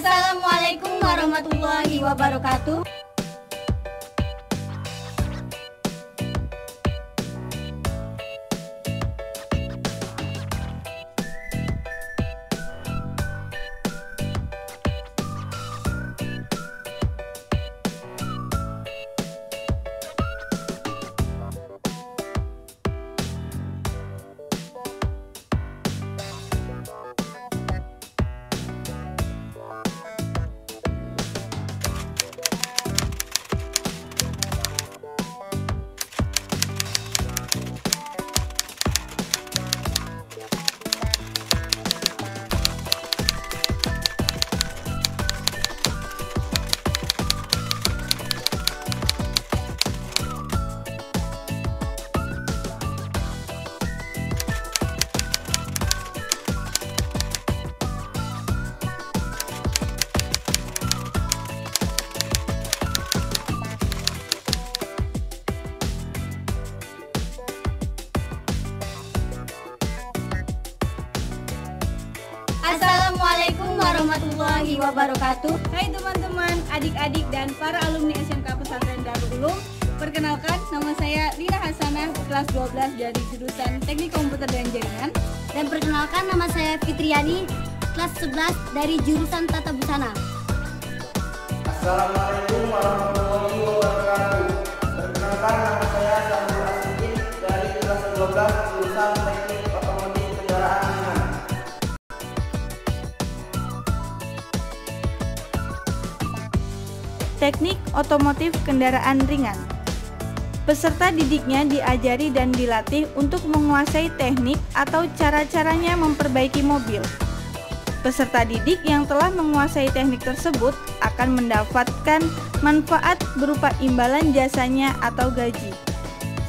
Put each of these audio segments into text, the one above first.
Assalamualaikum warahmatullahi wabarakatuh. Assalamualaikum warahmatullahi wabarakatuh. Hai teman-teman, adik-adik dan para alumni SMK Pesantren Darul Ulum. Perkenalkan, nama saya Lina Hasanah, kelas 12 dari jurusan Teknik Komputer dan Jaringan. Dan perkenalkan, nama saya Fitriani, kelas 11 dari jurusan Tata Busana. Assalamualaikum warahmatullahi wabarakatuh. Perkenalkan, nama saya Sandul Asikin dari kelas 12 jurusan Teknik Otomotif Kendaraan Ringan. Teknik Otomotif Kendaraan Ringan. Peserta didiknya diajari dan dilatih untuk menguasai teknik atau cara-caranya memperbaiki mobil. Peserta didik yang telah menguasai teknik tersebut akan mendapatkan manfaat berupa imbalan jasanya atau gaji.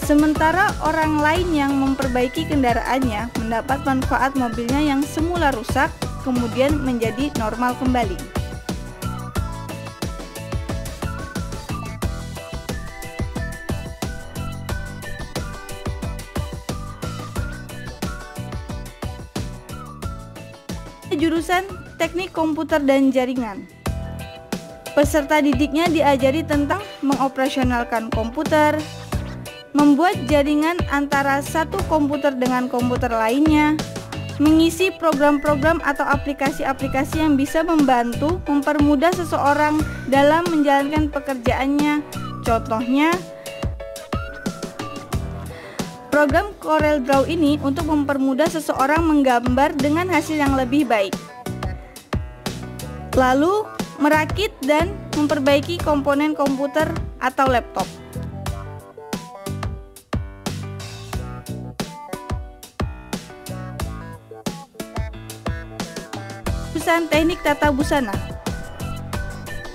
Sementara orang lain yang memperbaiki kendaraannya mendapat manfaat mobilnya yang semula rusak kemudian menjadi normal kembali. Jurusan Teknik Komputer dan Jaringan. Peserta didiknya diajari tentang mengoperasionalkan komputer, membuat jaringan antara satu komputer dengan komputer lainnya, mengisi program-program atau aplikasi-aplikasi yang bisa membantu mempermudah seseorang dalam menjalankan pekerjaannya. Contohnya, program CorelDRAW ini untuk mempermudah seseorang menggambar dengan hasil yang lebih baik. Lalu, merakit dan memperbaiki komponen komputer atau laptop. Jurusan Teknik Tata Busana.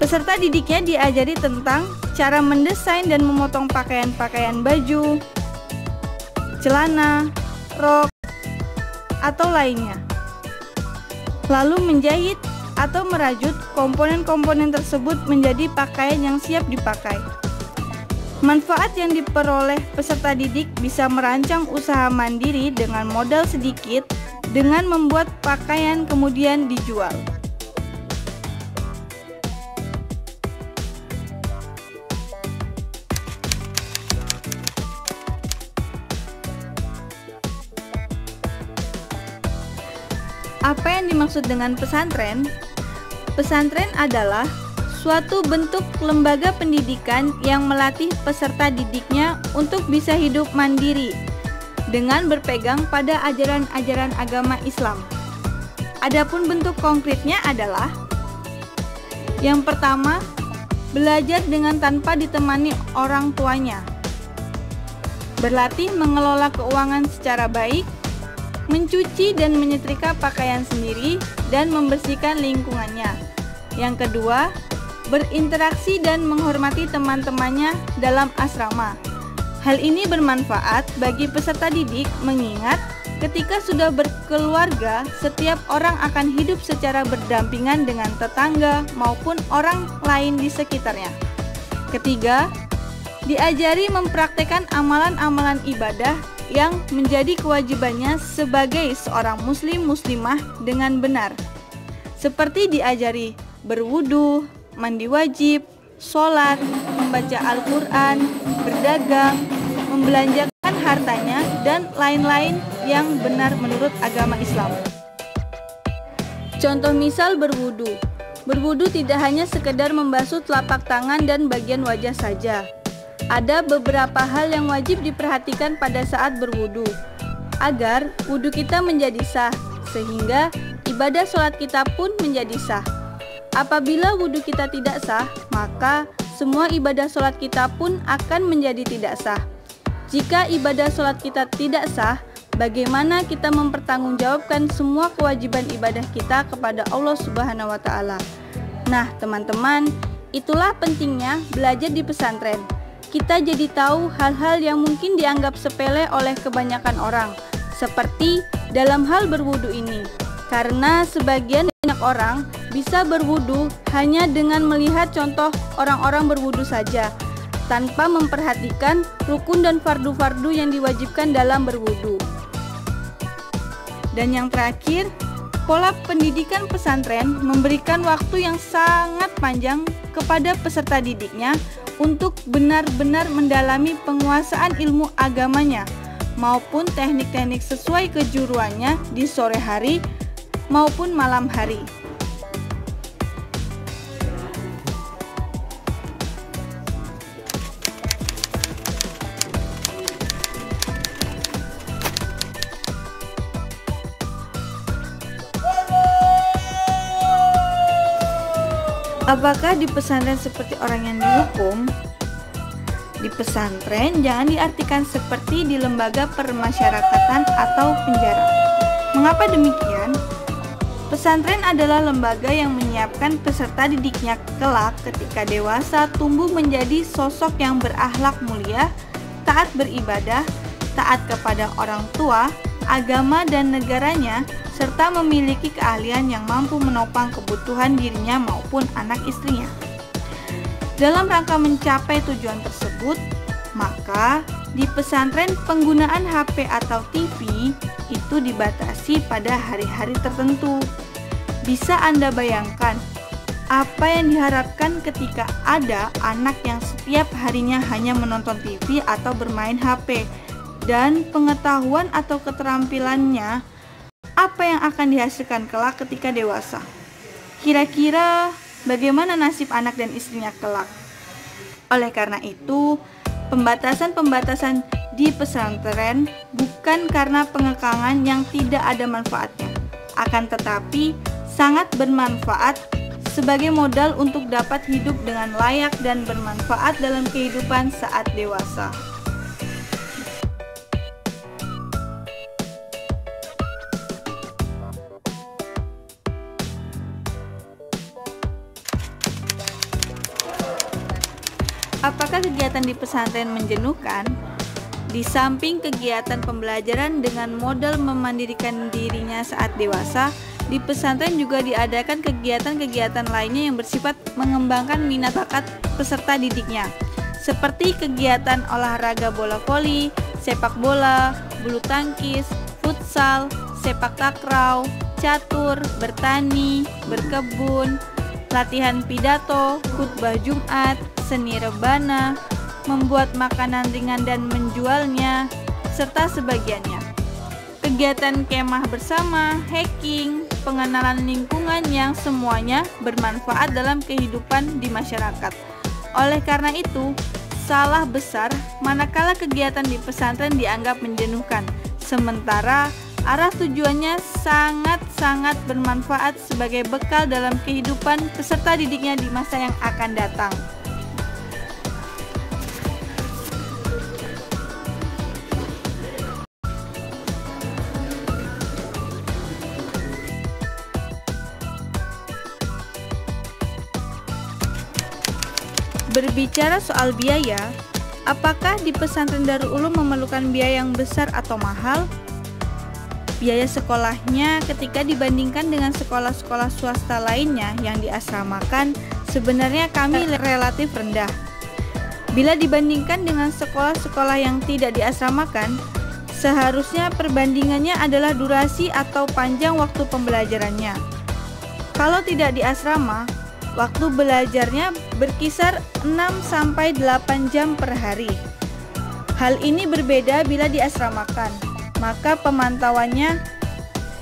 Peserta didiknya diajari tentang cara mendesain dan memotong pakaian-pakaian baju, celana, rok, atau lainnya. Lalu menjahit atau merajut komponen-komponen tersebut menjadi pakaian yang siap dipakai. Manfaat yang diperoleh peserta didik bisa merancang usaha mandiri dengan modal sedikit dengan membuat pakaian kemudian dijual. Apa yang dimaksud dengan pesantren? Pesantren adalah suatu bentuk lembaga pendidikan yang melatih peserta didiknya untuk bisa hidup mandiri dengan berpegang pada ajaran-ajaran agama Islam. Adapun bentuk konkretnya adalah: yang pertama, belajar dengan tanpa ditemani orang tuanya, berlatih mengelola keuangan secara baik, mencuci dan menyetrika pakaian sendiri dan membersihkan lingkungannya. Yang kedua, berinteraksi dan menghormati teman-temannya dalam asrama. Hal ini bermanfaat bagi peserta didik mengingat ketika sudah berkeluarga, setiap orang akan hidup secara berdampingan dengan tetangga maupun orang lain di sekitarnya. Ketiga, diajari mempraktekkan amalan-amalan ibadah yang menjadi kewajibannya sebagai seorang muslim muslimah dengan benar, seperti diajari berwudu, mandi wajib, sholat, membaca Al-Quran, berdagang, membelanjakan hartanya, dan lain-lain yang benar menurut agama Islam. Contoh misal berwudu. Berwudu tidak hanya sekedar membasuh telapak tangan dan bagian wajah saja. Ada beberapa hal yang wajib diperhatikan pada saat berwudu, agar wudu kita menjadi sah, sehingga ibadah sholat kita pun menjadi sah. Apabila wudu kita tidak sah, maka semua ibadah sholat kita pun akan menjadi tidak sah. Jika ibadah sholat kita tidak sah, bagaimana kita mempertanggungjawabkan semua kewajiban ibadah kita kepada Allah Subhanahu wa Ta'ala? Nah, teman-teman, itulah pentingnya belajar di pesantren. Kita jadi tahu hal-hal yang mungkin dianggap sepele oleh kebanyakan orang, seperti dalam hal berwudu ini. Karena sebagian banyak orang bisa berwudu hanya dengan melihat contoh orang-orang berwudu saja, tanpa memperhatikan rukun dan fardu-fardu yang diwajibkan dalam berwudu. Dan yang terakhir, pola pendidikan pesantren memberikan waktu yang sangat panjang kepada peserta didiknya untuk benar-benar mendalami penguasaan ilmu agamanya maupun teknik-teknik sesuai kejuruannya di sore hari maupun malam hari. Apakah di pesantren seperti orang yang dihukum? Di pesantren jangan diartikan seperti di lembaga permasyarakatan atau penjara. Mengapa demikian? Pesantren adalah lembaga yang menyiapkan peserta didiknya kelak ketika dewasa tumbuh menjadi sosok yang berakhlak mulia, taat beribadah, taat kepada orang tua, agama dan negaranya, serta memiliki keahlian yang mampu menopang kebutuhan dirinya maupun anak istrinya. Dalam rangka mencapai tujuan tersebut, maka di pesantren penggunaan HP atau TV itu dibatasi pada hari-hari tertentu. Bisa Anda bayangkan apa yang diharapkan ketika ada anak yang setiap harinya hanya menonton TV atau bermain HP, dan pengetahuan atau keterampilannya apa yang akan dihasilkan kelak ketika dewasa? Kira-kira bagaimana nasib anak dan istrinya kelak? Oleh karena itu, pembatasan-pembatasan di pesantren bukan karena pengekangan yang tidak ada manfaatnya, akan tetapi sangat bermanfaat sebagai modal untuk dapat hidup dengan layak dan bermanfaat dalam kehidupan saat dewasa. Apakah kegiatan di pesantren menjenuhkan? Di samping kegiatan pembelajaran dengan modal memandirikan dirinya saat dewasa, di pesantren juga diadakan kegiatan-kegiatan lainnya yang bersifat mengembangkan minat bakat peserta didiknya, seperti kegiatan olahraga bola voli, sepak bola, bulu tangkis, futsal, sepak takraw, catur, bertani, berkebun, latihan pidato, khutbah Jumat, seni rebana, membuat makanan ringan dan menjualnya, serta sebagiannya. Kegiatan kemah bersama, hiking, pengenalan lingkungan yang semuanya bermanfaat dalam kehidupan di masyarakat. Oleh karena itu, salah besar manakala kegiatan di pesantren dianggap menjenuhkan, sementara arah tujuannya sangat-sangat bermanfaat sebagai bekal dalam kehidupan peserta didiknya di masa yang akan datang. Berbicara soal biaya, apakah di pesantren Darul Ulum memerlukan biaya yang besar atau mahal? Biaya sekolahnya ketika dibandingkan dengan sekolah-sekolah swasta lainnya yang diasramakan sebenarnya kami relatif rendah. Bila dibandingkan dengan sekolah-sekolah yang tidak diasramakan, seharusnya perbandingannya adalah durasi atau panjang waktu pembelajarannya. Kalau tidak di asrama, waktu belajarnya berkisar 6-8 jam per hari. Hal ini berbeda bila diasramakan, maka pemantauannya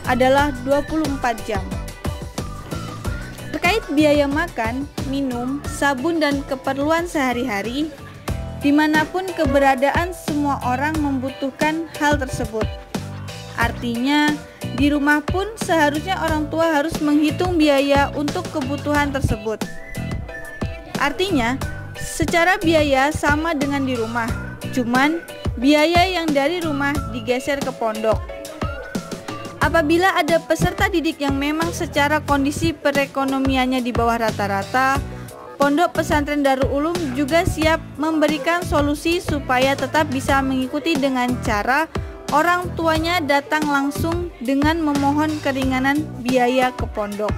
adalah 24 jam. Terkait biaya makan, minum, sabun, dan keperluan sehari-hari, dimanapun keberadaan semua orang membutuhkan hal tersebut. Artinya, di rumah pun seharusnya orang tua harus menghitung biaya untuk kebutuhan tersebut. Artinya, secara biaya sama dengan di rumah, cuman biaya yang dari rumah digeser ke pondok. Apabila ada peserta didik yang memang secara kondisi perekonomiannya di bawah rata-rata, Pondok Pesantren Darul Ulum juga siap memberikan solusi supaya tetap bisa mengikuti dengan cara orang tuanya datang langsung dengan memohon keringanan biaya ke pondok.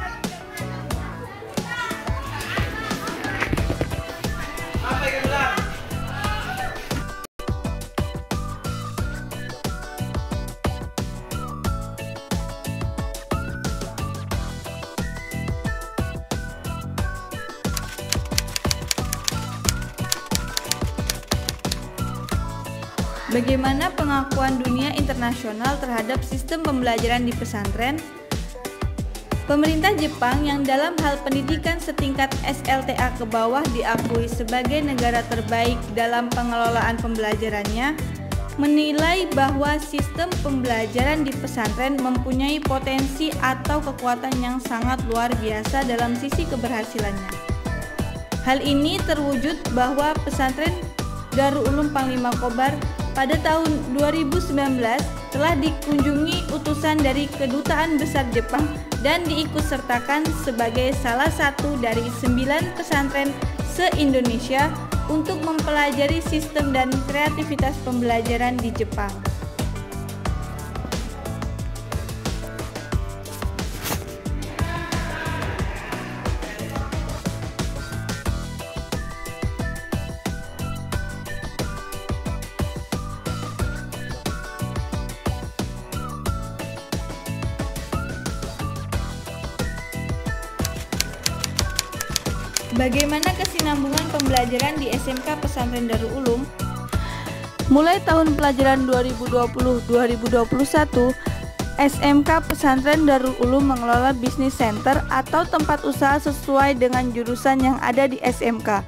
Bagaimana pengakuan dunia internasional terhadap sistem pembelajaran di pesantren? Pemerintah Jepang yang dalam hal pendidikan setingkat SLTA ke bawah diakui sebagai negara terbaik dalam pengelolaan pembelajarannya, menilai bahwa sistem pembelajaran di pesantren mempunyai potensi atau kekuatan yang sangat luar biasa dalam sisi keberhasilannya. Hal ini terwujud bahwa pesantren Darul Ulum Panglima Kobar pada tahun 2019 telah dikunjungi utusan dari Kedutaan Besar Jepang dan diikutsertakan sebagai salah satu dari 9 pesantren se-Indonesia untuk mempelajari sistem dan kreativitas pembelajaran di Jepang. Bagaimana kesinambungan pembelajaran di SMK Pesantren Darul Ulum? Mulai tahun pelajaran 2020-2021, SMK Pesantren Darul Ulum mengelola bisnis center atau tempat usaha sesuai dengan jurusan yang ada di SMK,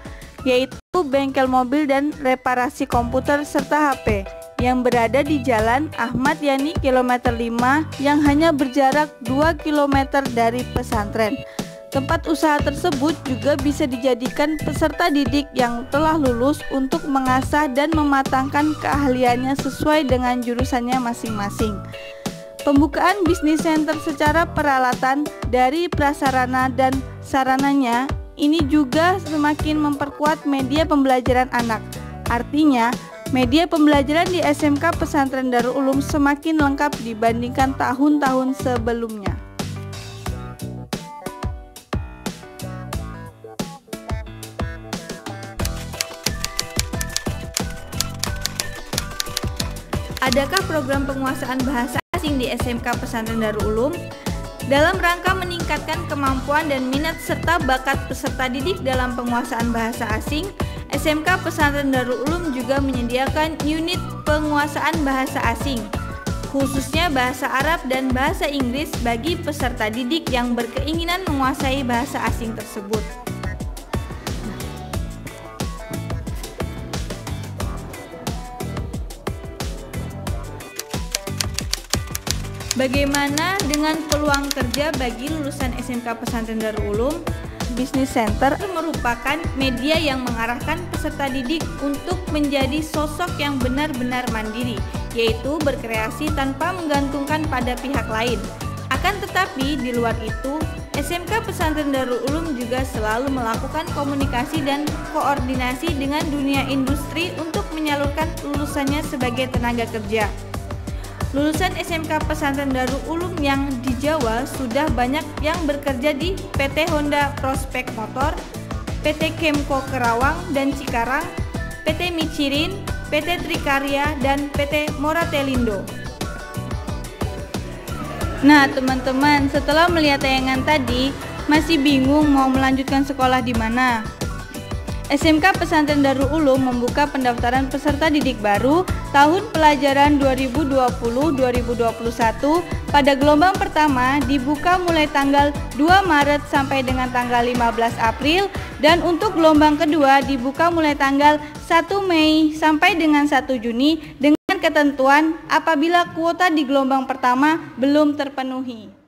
yaitu bengkel mobil dan reparasi komputer serta HP yang berada di Jalan Ahmad Yani kilometer 5 yang hanya berjarak 2 km dari pesantren. Tempat usaha tersebut juga bisa dijadikan peserta didik yang telah lulus untuk mengasah dan mematangkan keahliannya sesuai dengan jurusannya masing-masing. Pembukaan bisnis center secara peralatan dari prasarana dan sarananya ini juga semakin memperkuat media pembelajaran anak. Artinya, media pembelajaran di SMK Pesantren Darul Ulum semakin lengkap dibandingkan tahun-tahun sebelumnya. Adakah program penguasaan bahasa asing di SMK Pesantren Darul Ulum? Dalam rangka meningkatkan kemampuan dan minat serta bakat peserta didik dalam penguasaan bahasa asing, SMK Pesantren Darul Ulum juga menyediakan unit penguasaan bahasa asing, khususnya bahasa Arab dan bahasa Inggris bagi peserta didik yang berkeinginan menguasai bahasa asing tersebut. Bagaimana dengan peluang kerja bagi lulusan SMK Pesantren Darul Ulum? Business Center merupakan media yang mengarahkan peserta didik untuk menjadi sosok yang benar-benar mandiri, yaitu berkreasi tanpa menggantungkan pada pihak lain. Akan tetapi di luar itu, SMK Pesantren Darul Ulum juga selalu melakukan komunikasi dan koordinasi dengan dunia industri untuk menyalurkan lulusannya sebagai tenaga kerja. Lulusan SMK Pesantren Darul Ulum yang di Jawa sudah banyak yang bekerja di PT Honda Prospek Motor, PT Kemko Kerawang dan Cikarang, PT Michirin, PT Trikarya, dan PT Moratelindo. Nah teman-teman, setelah melihat tayangan tadi, Masih bingung mau melanjutkan sekolah di mana? SMK Pesantren Darul Ulum membuka pendaftaran peserta didik baru tahun pelajaran 2020-2021 pada gelombang pertama dibuka mulai tanggal 2 Maret sampai dengan tanggal 15 April dan untuk gelombang kedua dibuka mulai tanggal 1 Mei sampai dengan 1 Juni dengan ketentuan apabila kuota di gelombang pertama belum terpenuhi.